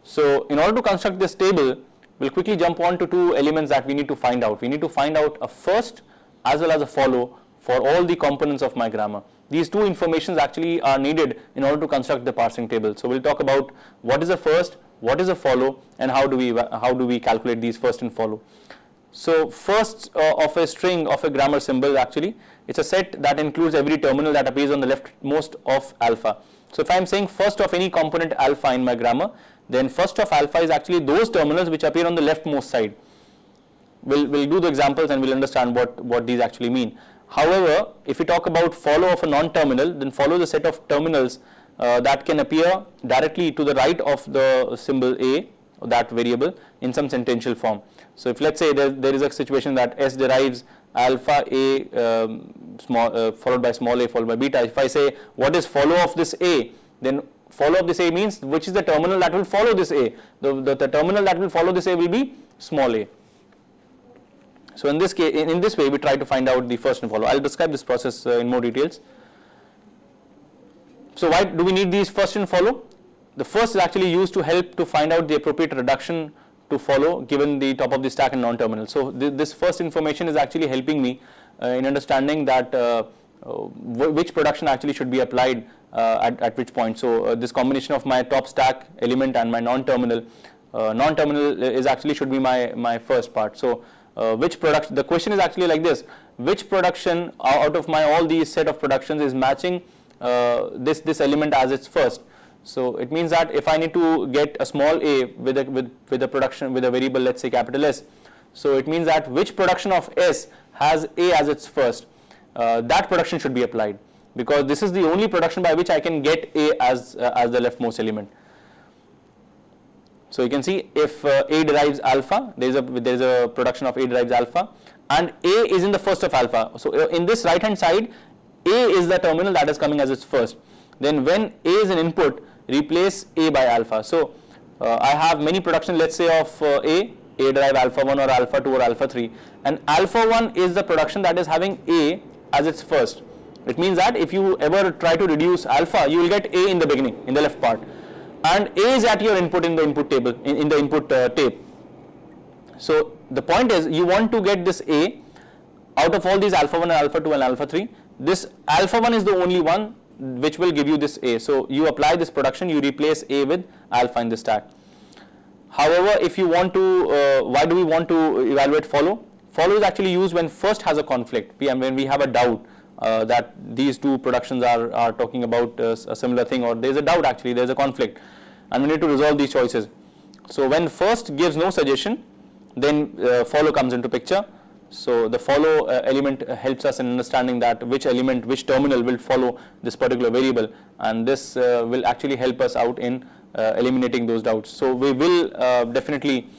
Speaker 2: So in order to construct this table, we'll quickly jump on to two elements that we need to find out. We need to find out a first as well as a follow for all the components of my grammar. These two informations actually are needed in order to construct the parsing table. So we'll talk about what is a first, what is a follow, and how do we calculate these first and follow. So first of a string of a grammar symbol, actually it's a set that includes every terminal that appears on the leftmost of alpha. So if I am saying first of any component alpha in my grammar, then first of alpha is actually those terminals which appear on the leftmost side. We'll do the examples and we'll understand what these actually mean. However, if we talk about follow of a non-terminal, then follow is a set of terminals that can appear directly to the right of the symbol A, that variable, in some sentential form. So if let's say there is a situation that S derives alpha A followed by small a followed by beta. If I say what is follow of this A, then follow of this A means which is the terminal that will follow this A. The terminal that will follow this A will be small a. So in this case, in this way, we try to find out the first and follow. I'll describe this process in more details. So why do we need these first and follow? The first is actually used to help to find out the appropriate reduction to follow given the top of the stack and non-terminal. So this first information is actually helping me in understanding that which production actually should be applied at which point. So this combination of my top stack element and my non-terminal is actually should be my first part. So which production, the question is actually like this: which production out of my all these set of productions is matching this element as its first? So it means that if I need to get a small a with a production with a variable, let's say capital S, so it means that which production of S has a as its first, that production should be applied, because this is the only production by which I can get a as the leftmost element. So you can see if A derives alpha, there is a production of A derives alpha, and A is in the first of alpha. So in this right hand side, A is the terminal that is coming as its first. Then when A is an input, replace A by alpha. So I have many production, let's say of A derive alpha 1 or alpha 2 or alpha 3, and alpha 1 is the production that is having A as its first. It means that if you ever try to reduce alpha, you will get A in the beginning, in the left part, and A is at your input in the input table, in the input tape. So the point is, you want to get this A out of all these alpha 1 and alpha 2 and alpha 3. This alpha 1 is the only one which will give you this A. So you apply this production, you replace A with alpha in the stack. However, if you want to, why do we want to evaluate follow? Follow is actually used when first has a conflict, when we have a doubt that these two productions are talking about a similar thing, or there is a doubt, actually there is a conflict, and we need to resolve these choices. So when first gives no suggestion, then follow comes into picture. So the follow element helps us in understanding that which element, which terminal will follow this particular variable, and this will actually help us out in eliminating those doubts. So we will definitely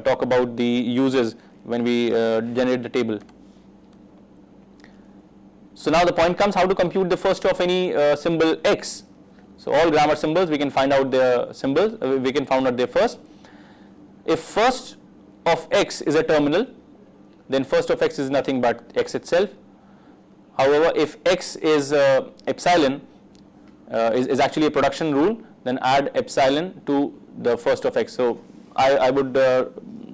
Speaker 2: talk about the uses when we generate the table. So now the point comes how to compute the first of any symbol X. So all grammar symbols, we can find out their symbols, we can find out their first. If first of X is a terminal, then first of X is nothing but X itself. However, if X is epsilon, is actually a production rule, then add epsilon to the first of X. So I would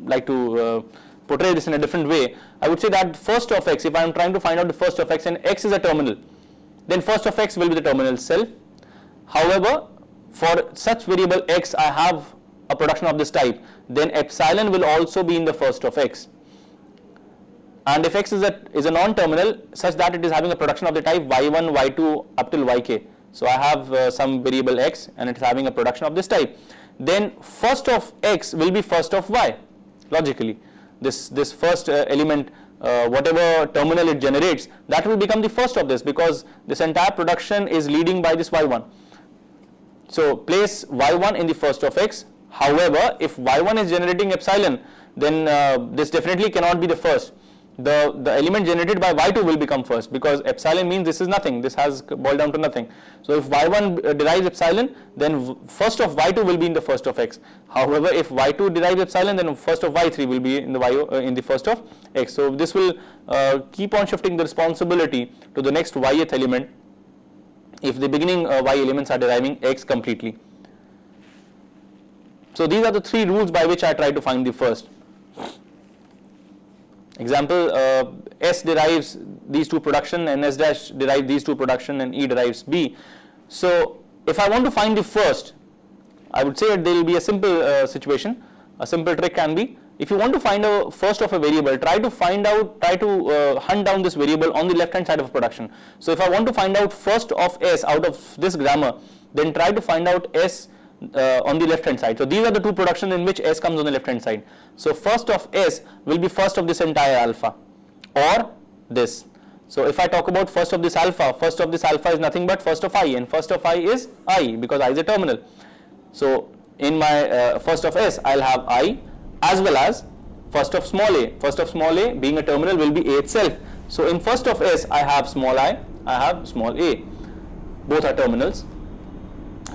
Speaker 2: like to portray this in a different way. I would say that first of X, if I am trying to find out the first of X and X is a terminal, then first of X will be the terminal itself. However, for such variable X, I have a production of this type, then epsilon will also be in the first of X. And if X is a non-terminal such that it is having a production of the type y1, y2 up till yk. So I have some variable X and it is having a production of this type. Then first of X will be first of Y, logically. This first element, whatever terminal it generates, that will become the first of this, because this entire production is leading by this y1. So place y1 in the first of X. However, if y1 is generating epsilon, then this definitely cannot be the first. The element generated by y2 will become first, because epsilon means this is nothing, this has boiled down to nothing. So if y1 derives epsilon, then first of y2 will be in the first of x. However, if y2 derives epsilon, then first of y3 will be in the first of x. So this will keep on shifting the responsibility to the next yth element if the beginning y elements are deriving x completely. So these are the three rules by which I try to find the first. Example, S derives these two production and S dash derives these two production and E derives B. So if I want to find the first, I would say there will be a simple situation. A simple trick can be, if you want to find a first of a variable, try to hunt down this variable on the left hand side of production. So if I want to find out first of S out of this grammar, then try to find out S on the left hand side. So these are the two productions in which S comes on the left hand side. So first of S will be first of this entire alpha or this. So if I talk about first of this alpha is nothing but first of I, and first of I is I because I is a terminal. So in my first of S, I'll have I as well as first of small a. First of small a being a terminal will be A itself. So in first of S, I have small I have small a. Both are terminals.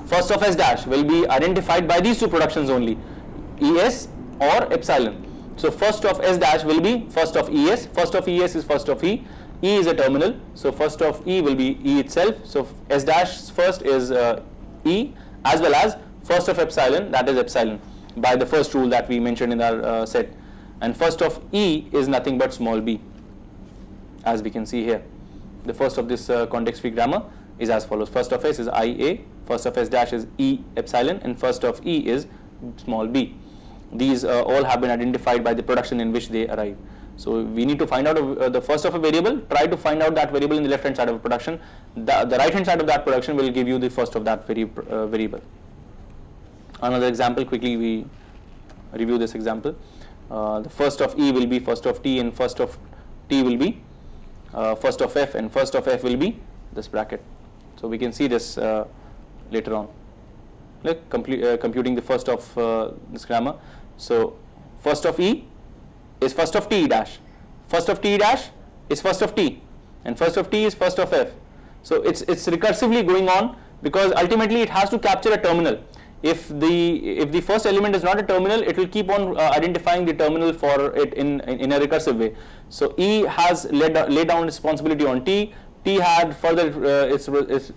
Speaker 2: First of S dash will be identified by these two productions only, ES or epsilon. So first of S dash will be first of ES, first of ES is first of E is a terminal, so first of E will be E itself. So S dash first is E as well as first of epsilon, that is epsilon, by the first rule that we mentioned in our set. And first of E is nothing but small b, as we can see here. The first of this context free grammar is as follows: first of S is IA, first of S dash is E epsilon, and first of E is small b. These all have been identified by the production in which they arrive. So we need to find out the first of a variable, try to find out that variable in the left hand side of a production. The right hand side of that production will give you the first of that variable. Another example, quickly we review this example. The first of E will be first of T, and first of T will be first of F, and first of F will be this bracket. So we can see this later on. Like computing the first of this grammar. So first of E is first of T dash, first of T dash is first of T, and first of T is first of F. So it's recursively going on because ultimately it has to capture a terminal. If the first element is not a terminal, it will keep on identifying the terminal for it in a recursive way. So E has laid down responsibility on T, T had further its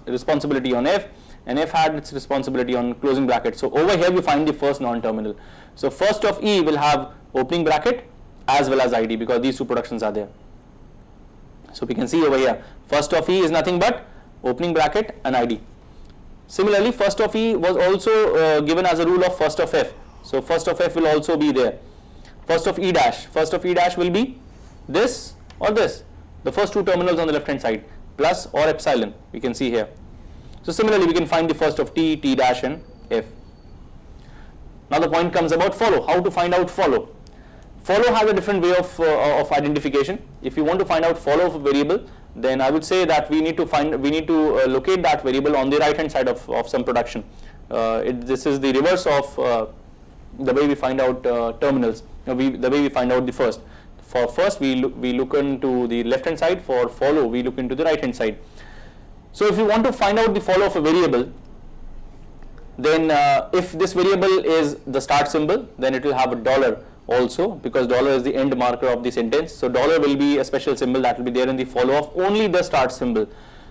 Speaker 2: responsibility on F, and F had its responsibility on closing bracket. So over here we find the first non-terminal. So first of E will have opening bracket as well as ID because these two productions are there. So we can see over here, first of E is nothing but opening bracket and ID. Similarly, first of E was also given as a rule of first of F. So first of F will also be there. First of E dash will be this or this, the first two terminals on the left hand side, plus or epsilon, we can see here. So similarly, we can find the first of T, T dash and F. Now the point comes about follow, how to find out follow. Follow has a different way of identification. If you want to find out follow of a variable, then I would say that we need to locate that variable on the right hand side of some production. This is the reverse of the way we find out terminals, the way we find out the first. For first we look into the left hand side, for follow we look into the right hand side. So if you want to find out the follow of a variable, then if this variable is the start symbol, then it will have a dollar also, because dollar is the end marker of the sentence. So dollar will be a special symbol that will be there in the follow of only the start symbol.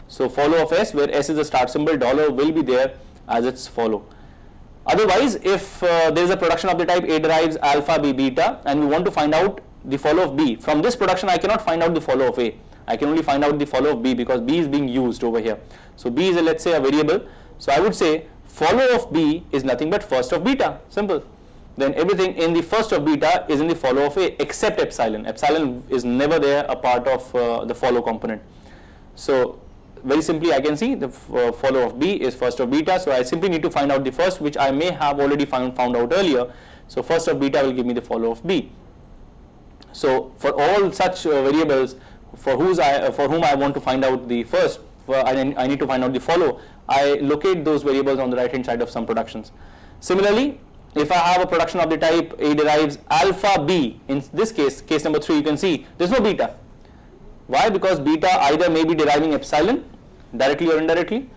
Speaker 2: So follow of S, where S is the start symbol, dollar will be there as its follow. Otherwise, if there is a production of the type A derives alpha B beta, and we want to find out the follow of B, from this production I cannot find out the follow of A. I can only find out the follow of B because B is being used over here. So B is let's say a variable. So I would say follow of B is nothing but first of beta, simple. Then everything in the first of beta is in the follow of A except epsilon. Epsilon is never there a part of the follow component. So very simply I can see the follow of B is first of beta. So I simply need to find out the first, which I may have already found out earlier. So first of beta will give me the follow of B. So for all such variables for whom I want to find out the first, I need to find out the follow, I locate those variables on the right hand side of some productions. Similarly, if I have a production of the type A derives alpha B, in this case, case number 3, you can see there is no beta. Why? Because beta either may be deriving epsilon directly or indirectly,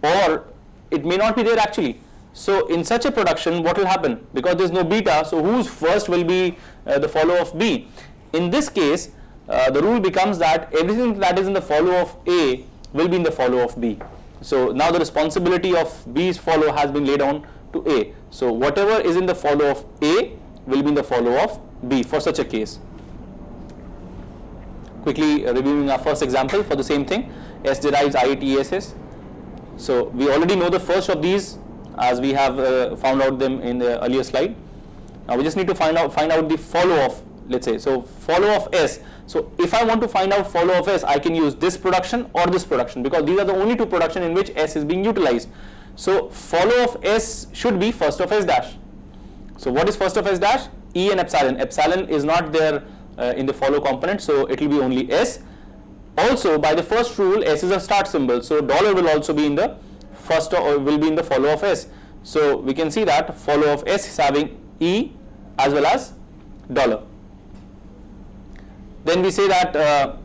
Speaker 2: or it may not be there actually. So in such a production, what will happen? Because there is no beta, so whose first will be the follow of B? In this case, the rule becomes that everything that is in the follow of A will be in the follow of B. So now the responsibility of B's follow has been laid on to A. So whatever is in the follow of A will be in the follow of B for such a case. Quickly reviewing our first example for the same thing, S derives IATSS. So we already know the first of these as we have found out them in the earlier slide. Now we just need to find out the follow of, let's say, so follow of S. So if I want to find out follow of S, I can use this production or this production, because these are the only two production in which S is being utilized. So follow of S should be first of S dash. So what is first of S dash? E and epsilon. Epsilon is not there in the follow component, so it will be only S. Also, by the first rule, S is a start symbol, so dollar will also be in the first, or will be in the follow of S. So we can see that follow of S is having E as well as dollar. Then we say that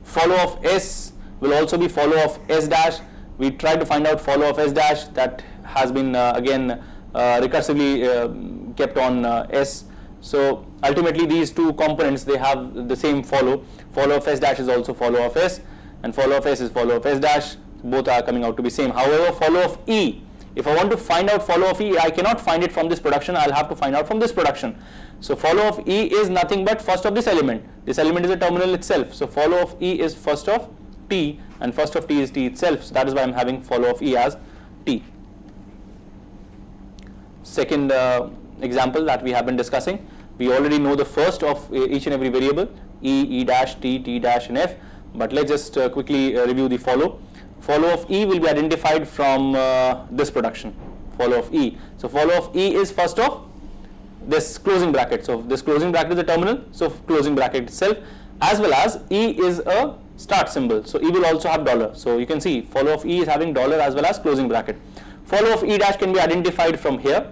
Speaker 2: follow of S will also be follow of S dash. We try to find out follow of S dash, that has been again recursively kept on S. So ultimately these two components, they have the same follow. Follow of S dash is also follow of S, and follow of S is follow of S dash. Both are coming out to be same. However, follow of E, if I want to find out follow of E, I cannot find it from this production, I'll have to find out from this production. So follow of E is nothing but first of this element. This element is a terminal itself. So follow of E is first of T, and first of T is T itself. So that is why I'm having follow of E as T. Second example that we have been discussing, we already know the first of each and every variable, E, E dash, T, T dash and F. But let's just quickly review the follow. Follow of E will be identified from this production, follow of E. So follow of E is first of this closing bracket. So this closing bracket is a terminal, so closing bracket itself, as well as E is a start symbol. So E will also have dollar. So you can see follow of E is having dollar as well as closing bracket. Follow of E dash can be identified from here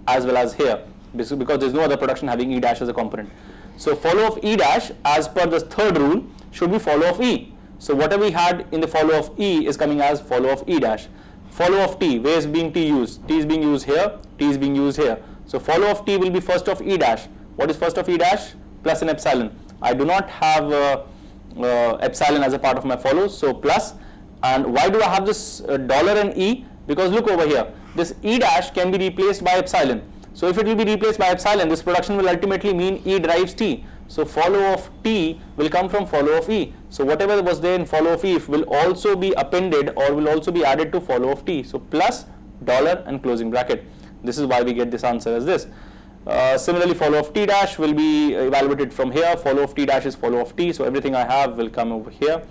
Speaker 2: as well as here, because there is no other production having E dash as a component. So follow of E dash, as per the third rule, should be follow of E. So whatever we had in the follow of E is coming as follow of E dash. Follow of T, where is being T used? T is being used here, T is being used here. So follow of T will be first of E dash. What is first of E dash? Plus an epsilon. I do not have epsilon as a part of my follow, so plus. And why do I have this dollar and E? Because look over here, this E dash can be replaced by epsilon. So if it will be replaced by epsilon, this production will ultimately mean E derives T. So follow of T will come from follow of E. So whatever was there in follow of E will also be appended or will also be added to follow of T. So plus, dollar and closing bracket. This is why we get this answer as this. Similarly, follow of T dash will be evaluated from here. Follow of T dash is follow of T. So everything I have will come over here.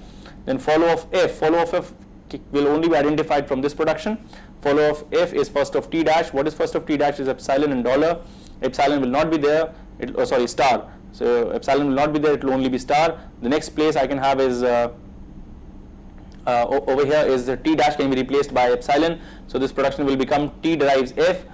Speaker 2: Then follow of F. Follow of F will only be identified from this production. Follow of F is first of T dash. What is first of T dash is epsilon and dollar. Epsilon will not be there. Star. So epsilon will not be there, it will only be star. The next place I can have is over here is the T dash can be replaced by epsilon. So this production will become T derives F.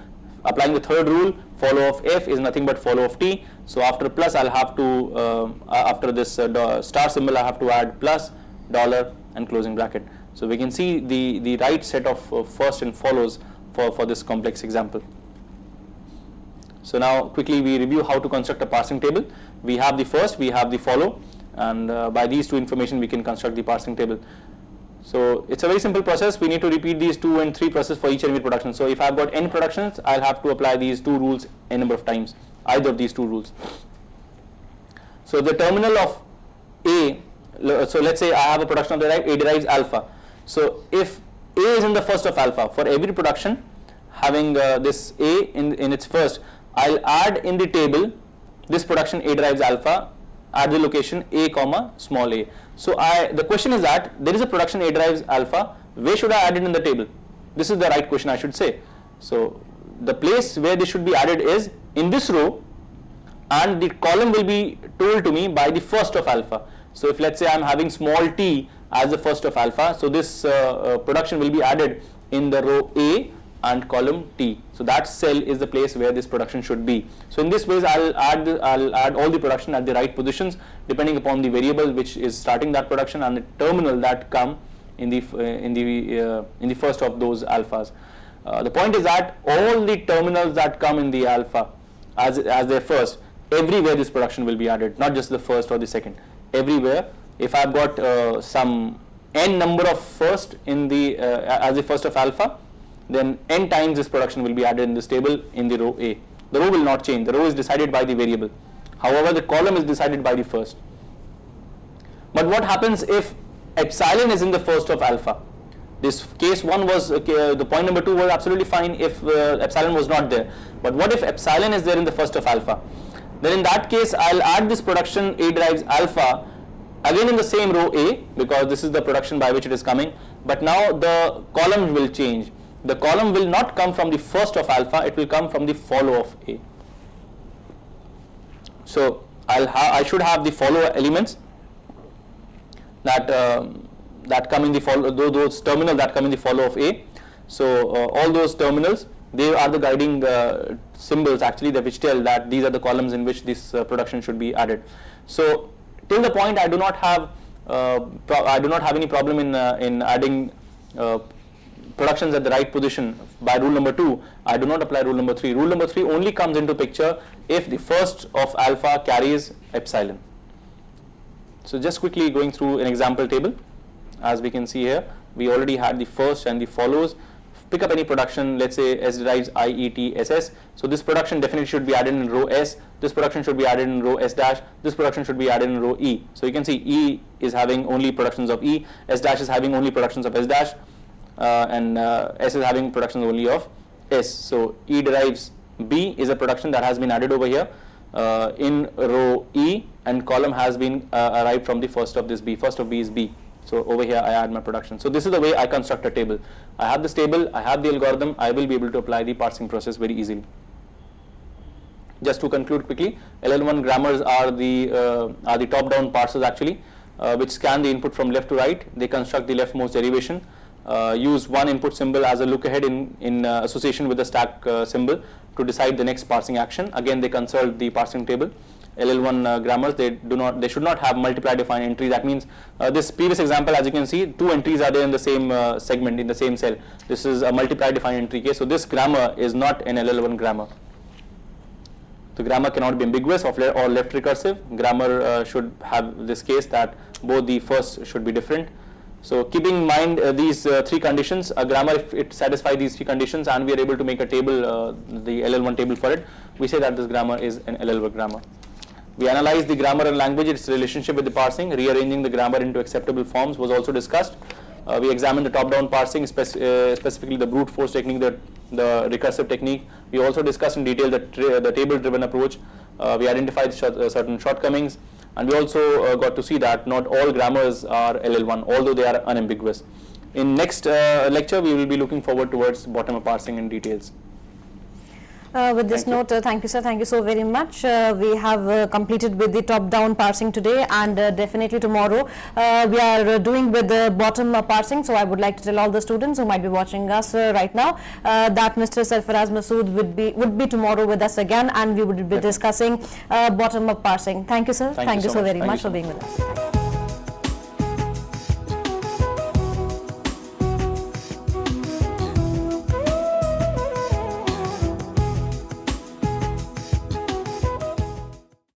Speaker 2: Applying the third rule, follow of F is nothing but follow of T. So after plus, I'll have to, after this star symbol, I have to add plus, dollar and closing bracket. So we can see the right set of first and follows for this complex example. So now quickly we review how to construct a parsing table. We have the first, we have the follow, and by these two information we can construct the parsing table. So it's a very simple process. We need to repeat these 2 and 3 processes for each and every production. So if I've got n productions, I'll have to apply these 2 rules n number of times, either of these 2 rules. So the terminal of A, so let's say I have a production of the type A derives alpha. So if A is in the first of alpha, for every production having this A in its first, I'll add in the table this production A derives alpha at the location A comma small a. So the question is that there is a production A derives alpha, where should I add it in the table? This is the right question I should say. So the place where this should be added is in this row, and the column will be told to me by the first of alpha. So if let's say I'm having small t as the first of alpha, so this production will be added in the row A and column T. So that cell is the place where this production should be. So in this way, I'll add all the production at the right positions depending upon the variable which is starting that production and the terminal that come in the first of those alphas. The point is that all the terminals that come in the alpha as their first, everywhere this production will be added, not just the first or the second. Everywhere, if I've got some n number of first in the as the first of alpha, then n times this production will be added in this table in the row A. The row will not change. The row is decided by the variable. However, the column is decided by the first. But what happens if epsilon is in the first of alpha? This case 1 was, the point number 2 was absolutely fine if epsilon was not there. But what if epsilon is there in the first of alpha? Then in that case, I'll add this production A derives alpha again in the same row A, because this is the production by which it is coming. But now the column will change. The column will not come from the first of alpha, it will come from the follow of A. So I should have the follow elements that come in the follow, those terminals that come in the follow of A. So all those terminals, they are the guiding symbols actually which tell that these are the columns in which this production should be added. So till the point I do not have any problem in adding productions at the right position by rule number 2. I do not apply rule number 3. Rule number 3 only comes into picture if the first of alpha carries epsilon. So just quickly going through an example table. As we can see here, we already had the first and the follows. Pick up any production, let's say S derives I, E, T, S, S. So this production definitely should be added in row S. This production should be added in row S dash. This production should be added in row E. So you can see E is having only productions of E, S dash is having only productions of S dash, and S is having productions only of S. So E derives B is a production that has been added over here in row E, and column has been arrived from the first of this B. First of B is B. So over here I add my production. So this is the way I construct a table. I have this table, I have the algorithm, I will be able to apply the parsing process very easily. Just to conclude quickly, LL1 grammars are the top-down parsers actually, which scan the input from left to right. They construct the leftmost derivation, use one input symbol as a look ahead in association with the stack symbol to decide the next parsing action. Again, they consult the parsing table. LL1 grammars, they should not have multiply define entry. That means this previous example, as you can see, 2 entries are there in the same segment, in the same cell. This is a multiply define entry case. So this grammar is not an LL1 grammar. The grammar cannot be ambiguous or left recursive. Grammar should have this case that both the first should be different. So keeping in mind these 3 conditions, a grammar, if it satisfies these 3 conditions and we are able to make a table, the LL1 table for it, we say that this grammar is an LL1 grammar. We analyze the grammar and language, its relationship with the parsing. Rearranging the grammar into acceptable forms was also discussed. We examined the top-down parsing, specifically the brute force technique, the recursive technique. We also discussed in detail the table-driven approach. We identified certain shortcomings, and we also got to see that not all grammars are LL1, although they are unambiguous. In next lecture, we will be looking forward towards bottom-up parsing in details.
Speaker 1: With this note, thank you, sir. Thank you so very much. We have completed with the top-down parsing today, and definitely tomorrow we are doing with the bottom-up parsing. So I would like to tell all the students who might be watching us right now that Mr. Sarfaraz Masood would be tomorrow with us again, and we would be discussing bottom-up parsing. Thank you, sir. Thank you so very much for being with us.